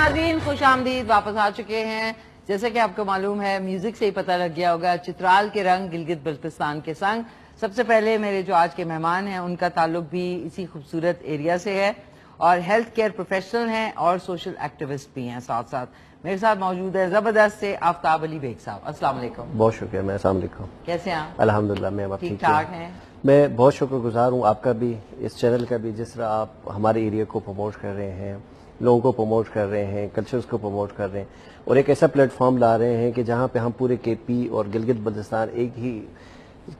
ناظرین خوش آمدید، واپس آ چکے ہیں. جیسے کہ آپ کو معلوم ہے میوزک سے ہی پتہ لگ گیا ہوگا، چترال کے رنگ گلگت بلتستان کے سنگ. سب سے پہلے میرے جو آج کے مہمان ہیں ان کا تعلق بھی اسی خوبصورت ایریا سے ہے اور ہیلتھ کیئر پروفیشنل ہیں اور سوشل ایکٹیوسٹ بھی ہیں. ساتھ ساتھ میرے ساتھ موجود ہے زبردست سے آفتاب علی بیگ صاحب. السلام علیکم. بہت شکریہ. میں السلام علیکم. کیسے ہیں؟ الحمدللہ میں ٹھیک ٹھاک ہیں. میں بہت شکر گزار ہوں آپ کا بھی، اس چینل کا بھی، جس طرح آپ ہمارے ایریا کو پروموٹ کر رہے ہیں، لوگوں کو پروموٹ کر رہے ہیں، کلچرز کو پروموٹ کر رہے ہیں اور ایک ایسا پلیٹ فارم لا رہے ہیں کہ جہاں پہ ہم پورے کے پی اور گلگت بلتستان ایک ہی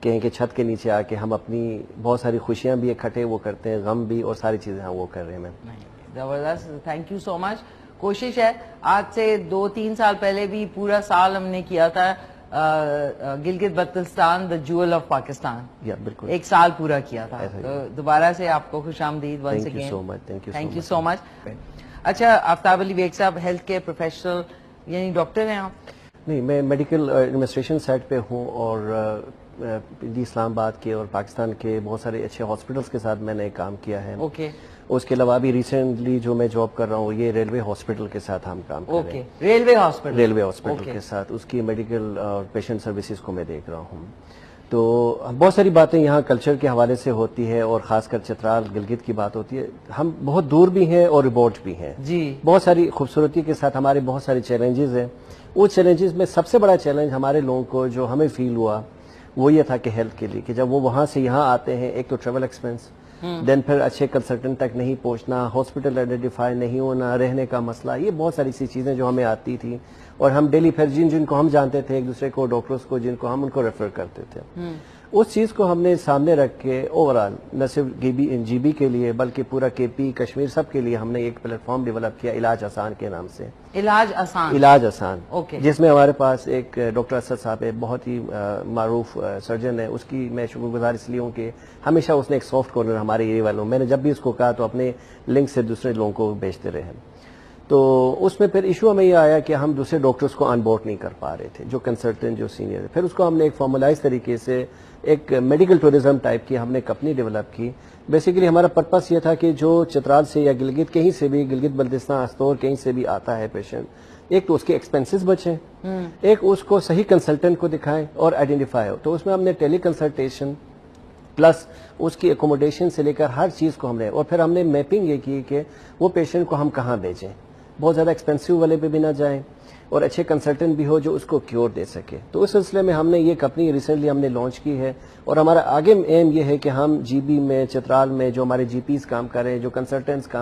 کہیں کہ چھت کے نیچے آ کے ہم اپنی بہت ساری خوشیاں بھی اکٹھے وہ کرتے ہیں، غم بھی، اور ساری چیزیں ہم وہ کر رہے ہیں. زبردست، تھینک یو سو مچ. کوشش ہے آج سے 2-3 سال پہلے بھی پورا سال ہم نے کیا تھا گلگت بلتستان دا جول آف پاکستان. بالکل ایک سال پورا کیا تھا. دوبارہ سے آپ کو خوش آمدید once thank you again. So much. Thank you so much. اچھا آفتاب علی بیگ صاحب ہیلتھ کیئر پروفیشنل یعنی ڈاکٹر ہیں آپ؟ نہیں، میں میڈیکل ایڈمنسٹریشن سائٹ پہ ہوں اور اسلام آباد کے اور پاکستان کے بہت سارے اچھے ہاسپٹلس کے ساتھ میں نے کام کیا ہے. اوکے. اس کے علاوہ ابھی ریسنٹلی جو میں جاب کر رہا ہوں یہ ریلوے ہاسپٹل کے ساتھ ہم کام کر رہے ہیں. ریلوے ہاسپٹل کے ساتھ اس کی میڈیکل اور پیشنٹ سروسز کو میں دیکھ رہا ہوں. تو بہت ساری باتیں یہاں کلچر کے حوالے سے ہوتی ہے اور خاص کر چترال گلگت کی بات ہوتی ہے. ہم بہت دور بھی ہیں اور ریموٹ بھی ہیں. جی. بہت ساری خوبصورتی کے ساتھ ہمارے بہت سارے چیلنجز ہیں. وہ چیلنجز میں سب سے بڑا چیلنج ہمارے لوگوں کو جو ہمیں فیل ہوا وہ یہ تھا کہ ہیلتھ کے لیے کہ جب وہ وہاں سے یہاں آتے ہیں، ایک تو ٹریول ایکسپینس، دین پھر اچھے کنسلٹنٹ تک نہیں پہنچنا، ہاسپٹل آئیڈینٹیفائی نہیں ہونا، رہنے کا مسئلہ، یہ بہت ساری سی چیزیں جو ہمیں آتی تھی. اور ہم ڈیلی پھر جن کو ہم جانتے تھے ایک دوسرے کو، ڈاکٹرز کو جن کو ہم ان کو ریفر کرتے تھے. اس چیز کو ہم نے سامنے رکھ کے اوورآل نہ صرف جی بی کے لیے بلکہ پورا کے پی کشمیر سب کے لیے ہم نے ایک پلیٹ فارم ڈیولپ کیا علاج آسان کے نام سے. علاج آسان جس میں ہمارے پاس ایک ڈاکٹر اسد صاحب ہے، بہت ہی معروف سرجن ہے. اس کی میں شکر گزار اس لیے ہوں کہ ہمیشہ اس نے ایک سافٹ کارنر ہمارے ایریا والوں، میں نے جب بھی اس کو کہا تو اپنے لنک سے دوسرے لوگوں کو بھیجتے رہے. تو اس میں پھر ایشو ہمیں یہ آیا کہ ہم دوسرے ڈاکٹرز کو آن بورڈ نہیں کر پا رہے تھے جو کنسلٹنٹ جو سینئر. پھر اس کو ہم نے ایک فارملائز طریقے سے ایک میڈیکل ٹورزم ٹائپ کی ہم نے کمپنی ڈیولپ کی. بیسیکلی ہمارا پرپس یہ تھا کہ جو چترال سے یا گلگت کہیں سے بھی، گلگت بلتستان استور کہیں سے بھی آتا ہے پیشنٹ، ایک تو اس کے ایکسپینسز بچیں، ایک اس کو صحیح کنسلٹنٹ کو دکھائیں اور آئیڈینٹیفائی ہو. تو اس میں ہم نے ٹیلی کنسلٹیشن پلس اس کی اکوموڈیشن سے لے کر ہر چیز کو ہم نے، اور پھر ہم نے میپنگ یہ کی کہ وہ پیشنٹ کو ہم کہاں بھیجیں، بہت زیادہ ایکسپینسو والے پہ بھی نہ جائیں اور اچھے کنسلٹنٹ بھی ہو جو اس کو کیور دے سکے. تو اس سلسلے میں ہم نے یہ کمپنی ریسنٹلی ہم نے لانچ کی ہے اور ہمارا آگے ایم یہ ہے کہ ہم جی بی میں، چترال میں جو ہمارے جی پیز کام کر رہے ہیں، جو کنسلٹنٹس کام